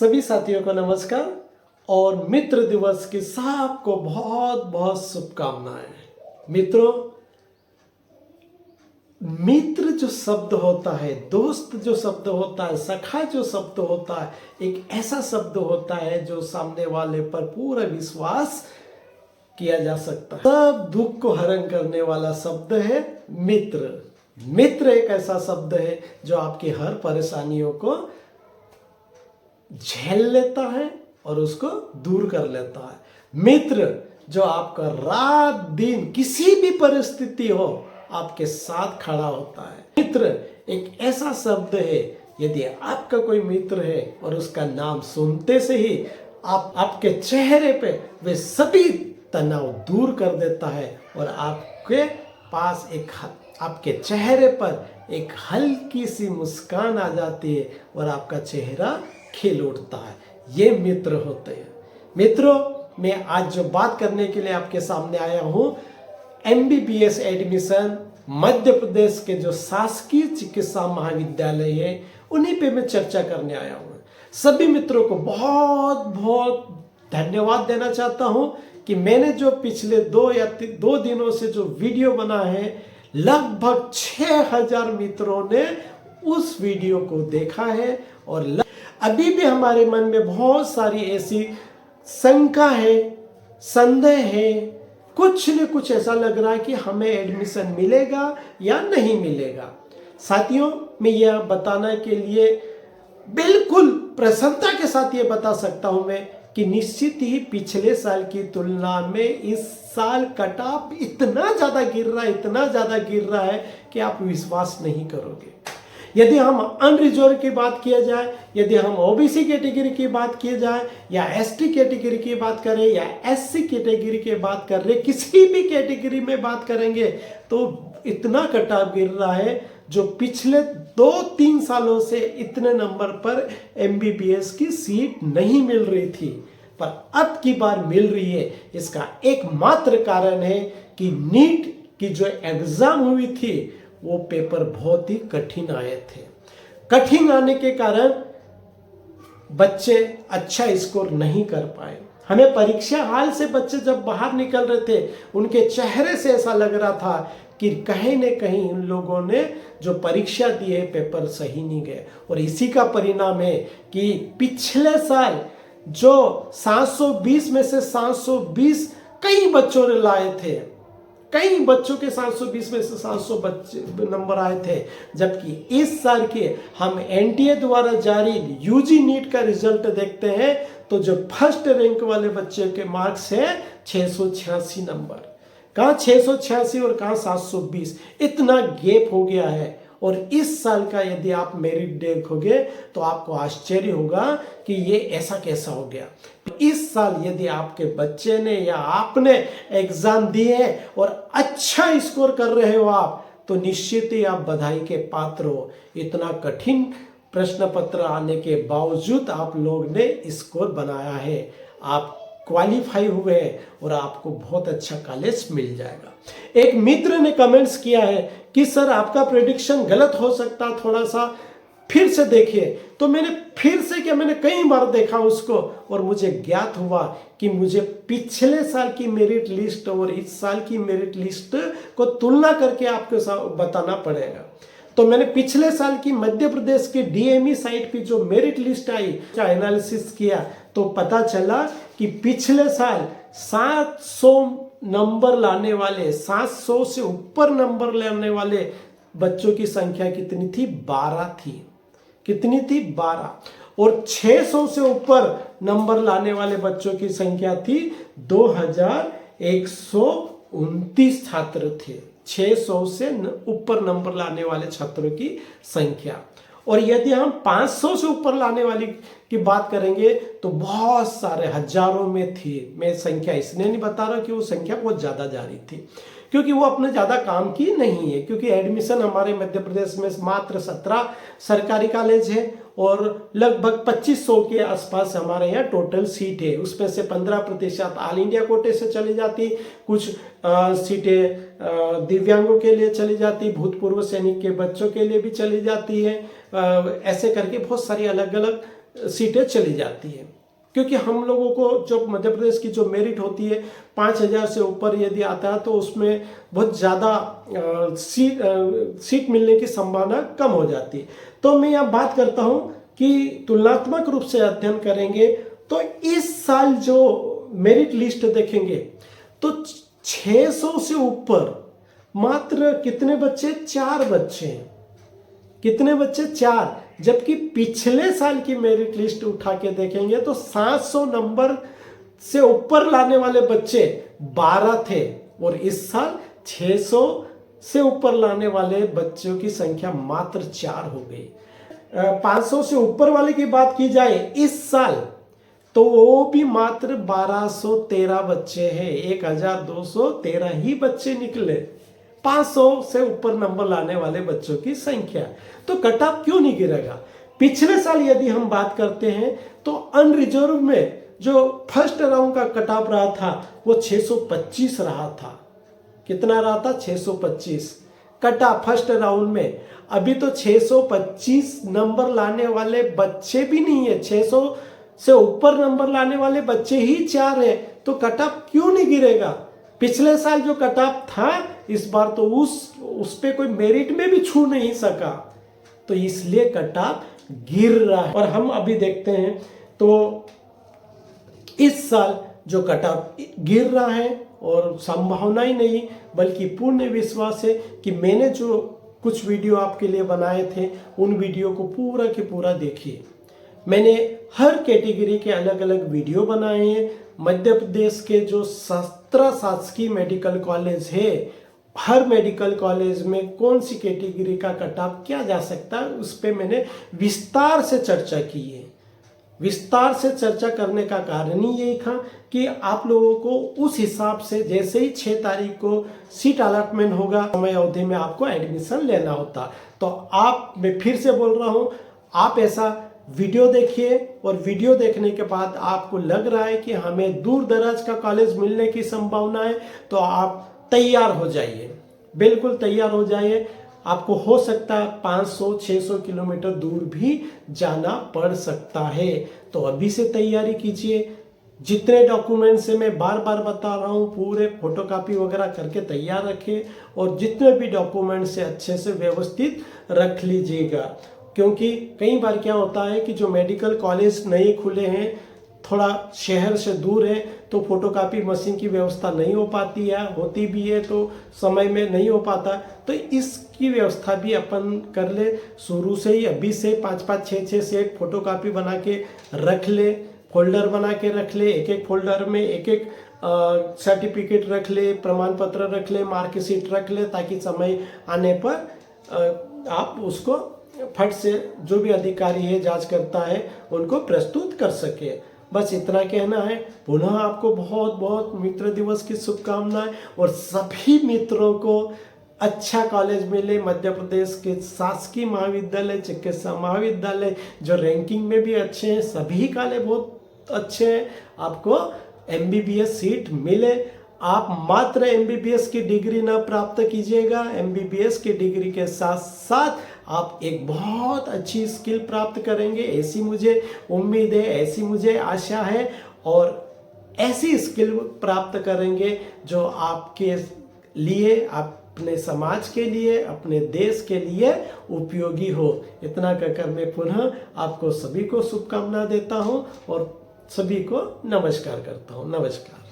सभी साथियों को नमस्कार और मित्र दिवस की सबको बहुत बहुत शुभकामनाएं। मित्रों, मित्र जो शब्द होता है, दोस्त जो शब्द होता है, सखा जो शब्द होता है, एक ऐसा शब्द होता है जो सामने वाले पर पूरा विश्वास किया जा सकता है। सब दुख को हरण करने वाला शब्द है मित्र। मित्र एक ऐसा शब्द है जो आपकी हर परेशानियों को झेल लेता है और उसको दूर कर लेता है। मित्र जो आपका रात दिन किसी भी परिस्थिति हो आपके साथ खड़ा होता है। मित्र एक ऐसा शब्द है, यदि आपका कोई मित्र है और उसका नाम सुनते से ही आपके चेहरे पे वे सभी तनाव दूर कर देता है और आपके पास आपके चेहरे पर एक हल्की सी मुस्कान आ जाती है और आपका चेहरा खिल उठता है। ये मित्र होते हैं। मित्रों, मैं आज जो बात करने के लिए आपके सामने आया हूँ, MBBS एडमिशन मध्य प्रदेश के जो शासकीय चिकित्सा महाविद्यालय है उन्हीं पे मैं चर्चा करने आया हूँ। सभी मित्रों को बहुत बहुत धन्यवाद देना चाहता हूँ कि मैंने जो पिछले 2 दिनों से जो वीडियो बना है, लगभग 6000 मित्रों ने उस वीडियो को देखा है और अभी भी हमारे मन में बहुत सारी ऐसी शंका है, संदेह है, कुछ न कुछ ऐसा लग रहा है कि हमें एडमिशन मिलेगा या नहीं मिलेगा। साथियों, मैं यह बताने के लिए बिल्कुल प्रसन्नता के साथ ये बता सकता हूं मैं कि निश्चित ही पिछले साल की तुलना में इस साल कट ऑफ इतना ज़्यादा गिर रहा है कि आप विश्वास नहीं करोगे। यदि हम अनरिजर्व की बात किया जाए, यदि हम ओबीसी कैटेगरी की बात किया जाए या एसटी कैटेगरी की बात करें या एससी कैटेगरी की बात कर रहे, किसी भी कैटेगरी में बात करेंगे तो इतना कट ऑफ गिर रहा है जो पिछले 2-3 सालों से इतने नंबर पर MBBS की सीट नहीं मिल रही थी, पर अब की बार मिल रही है। इसका एकमात्र कारण है कि नीट की जो एग्जाम हुई थी वो पेपर बहुत ही कठिन आए थे। कठिन आने के कारण बच्चे अच्छा स्कोर नहीं कर पाए। हमें परीक्षा हाल से बच्चे जब बाहर निकल रहे थे, उनके चेहरे से ऐसा लग रहा था कि कहीं न कहीं उन लोगों ने जो परीक्षा दी है पेपर सही नहीं गए। और इसी का परिणाम है कि पिछले साल जो 720 में से 720 कई बच्चों ने लाए थे, कई बच्चों के 720 में से 700 बच्चे नंबर आए थे, जबकि इस साल के हम NTA द्वारा जारी UG नीट का रिजल्ट देखते हैं तो जो फर्स्ट रैंक वाले बच्चे के मार्क्स है 686 नंबर। कहाँ 686 और कहाँ 720, इतना गैप हो गया है। और इस साल का यदि आप मेरिट देखोगे तो आपको आश्चर्य होगा कि ये ऐसा कैसा हो गया। इस साल यदि आपके बच्चे ने या आपने एग्जाम दिए और अच्छा स्कोर कर रहे हो आप, तो निश्चित ही आप बधाई के पात्र हो। इतना कठिन प्रश्न पत्र आने के बावजूद आप लोग ने स्कोर बनाया है, आप क्वालिफाई हुए और आपको बहुत अच्छा कॉलेज मिल जाएगा। एक मित्र ने कमेंट्स किया है कि सर आपका प्रेडिक्शन गलत हो सकता, थोड़ा सा फिर से देखिए। तो मैंने कई बार देखा उसको और मुझे ज्ञात हुआ कि मुझे पिछले साल की मेरिट लिस्ट और इस साल की मेरिट लिस्ट को तुलना करके आपको बताना पड़ेगा। तो मैंने पिछले साल की मध्य प्रदेश की DME साइट की जो मेरिट लिस्ट आई का एनालिसिस किया तो पता चला कि पिछले साल 700 नंबर लाने वाले, 700 से ऊपर नंबर लाने वाले बच्चों की संख्या कितनी थी? 12 थी। कितनी थी? 12। और 600 से ऊपर नंबर लाने वाले बच्चों की संख्या थी 2129 छात्र थे। 600 से ऊपर नंबर लाने वाले छात्रों की संख्या। और यदि हम 500 से ऊपर लाने वाली की बात करेंगे तो बहुत सारे हजारों में थी। मैं संख्या इसलिए नहीं बता रहा कि वो संख्या बहुत ज़्यादा जा रही थी, क्योंकि वो अपने ज़्यादा काम की नहीं है। क्योंकि एडमिशन हमारे मध्य प्रदेश में मात्र 17 सरकारी कॉलेज है और लगभग 2500 के आसपास हमारे यहाँ टोटल सीट है। उसमें से 15% ऑल इंडिया कोटे से चली जाती, कुछ सीटें दिव्यांगों के लिए चली जाती, भूतपूर्व सैनिक के बच्चों के लिए भी चली जाती है। ऐसे करके बहुत सारी अलग अलग सीटें चली जाती हैं। क्योंकि हम लोगों को जो मध्य प्रदेश की जो मेरिट होती है 5,000 से ऊपर यदि आता है तो उसमें बहुत ज़्यादा सीट मिलने की संभावना कम हो जाती है। तो मैं यहाँ बात करता हूँ कि तुलनात्मक रूप से अध्ययन करेंगे तो इस साल जो मेरिट लिस्ट देखेंगे तो 600 से ऊपर मात्र कितने बच्चे? 4 बच्चे हैं। कितने बच्चे? 4। जबकि पिछले साल की मेरिट लिस्ट उठा के देखेंगे तो 700 नंबर से ऊपर लाने वाले बच्चे 12 थे और इस साल 600 से ऊपर लाने वाले बच्चों की संख्या मात्र 4 हो गई। 500 से ऊपर वाले की बात की जाए इस साल तो वो भी मात्र 1213 बच्चे हैं। 1213 ही बच्चे निकले 500 से ऊपर नंबर लाने वाले बच्चों की संख्या। तो कट ऑफ क्यों नहीं गिरेगा? पिछले साल यदि हम बात करते हैं तो अनरिजर्व में जो फर्स्ट राउंड का कट ऑफ रहा था वो 625 रहा था। कितना रहा था? 625 कट ऑफ फर्स्ट राउंड में। अभी तो 625 नंबर लाने वाले बच्चे भी नहीं है, 600 से ऊपर नंबर लाने वाले बच्चे ही 4 है। तो कट ऑफ क्यों नहीं गिरेगा? पिछले साल जो कट ऑफ था इस बार तो उस पे कोई मेरिट में भी छू नहीं सका, तो इसलिए कट ऑफ गिर रहा है। और हम अभी देखते हैं तो इस साल जो कट ऑफ गिर रहा है और संभावना ही नहीं बल्कि पूर्ण विश्वास है कि मैंने जो कुछ वीडियो आपके लिए बनाए थे उन वीडियो को पूरा के पूरा देखिए। मैंने हर कैटेगरी के अलग अलग वीडियो बनाए हैं। मध्य प्रदेश के जो 17 शासकीय मेडिकल कॉलेज है, हर मेडिकल कॉलेज में कौन सी कैटेगरी का कट ऑफ किया जा सकता है उस पर मैंने विस्तार से चर्चा की है। विस्तार से चर्चा करने का कारण ही यही था कि आप लोगों को उस हिसाब से जैसे ही 6 तारीख को सीट अलॉटमेंट होगा समय अवधि में आपको एडमिशन लेना होता। तो मैं फिर से बोल रहा हूँ, आप ऐसा वीडियो देखिए और वीडियो देखने के बाद आपको लग रहा है कि हमें दूर दराज का कॉलेज मिलने की संभावना है तो आप तैयार हो जाइए, बिल्कुल तैयार हो जाइए। आपको हो सकता है 500-600 किलोमीटर दूर भी जाना पड़ सकता है। तो अभी से तैयारी कीजिए। जितने डॉक्यूमेंट्स से मैं बार बार बता रहा हूँ पूरे फोटोकॉपी वगैरह करके तैयार रखें और जितने भी डॉक्यूमेंट्स से अच्छे से व्यवस्थित रख लीजिएगा। क्योंकि कई बार क्या होता है कि जो मेडिकल कॉलेज नए खुले हैं थोड़ा शहर से दूर है तो फोटोकॉपी मशीन की व्यवस्था नहीं हो पाती है, होती भी है तो समय में नहीं हो पाता। तो इसकी व्यवस्था भी अपन कर ले शुरू से ही, अभी से 5-5, 6-6 सेट फोटोकॉपी बना के रख ले, फोल्डर बना के रख ले। एक एक फोल्डर में एक एक सर्टिफिकेट रख ले, प्रमाण पत्र रख ले, मार्कशीट रख ले, ताकि समय आने पर आप उसको फट से जो भी अधिकारी है जांच करता है उनको प्रस्तुत कर सके। बस इतना कहना है। पुनः आपको बहुत बहुत मित्र दिवस की शुभकामनाएं और सभी मित्रों को अच्छा कॉलेज मिले। मध्य प्रदेश के शासकीय महाविद्यालय, चिकित्सा महाविद्यालय जो रैंकिंग में भी अच्छे हैं, सभी कॉलेज बहुत अच्छे हैं। आपको MBBS सीट मिले। आप मात्र MBBS की डिग्री न प्राप्त कीजिएगा, MBBS की डिग्री के साथ साथ आप एक बहुत अच्छी स्किल प्राप्त करेंगे, ऐसी मुझे उम्मीद है, ऐसी मुझे आशा है। और ऐसी स्किल प्राप्त करेंगे जो आपके लिए, अपने समाज के लिए, अपने देश के लिए उपयोगी हो। इतना कहकर मैं पुनः आपको सभी को शुभकामना देता हूँ और सभी को नमस्कार करता हूँ। नमस्कार।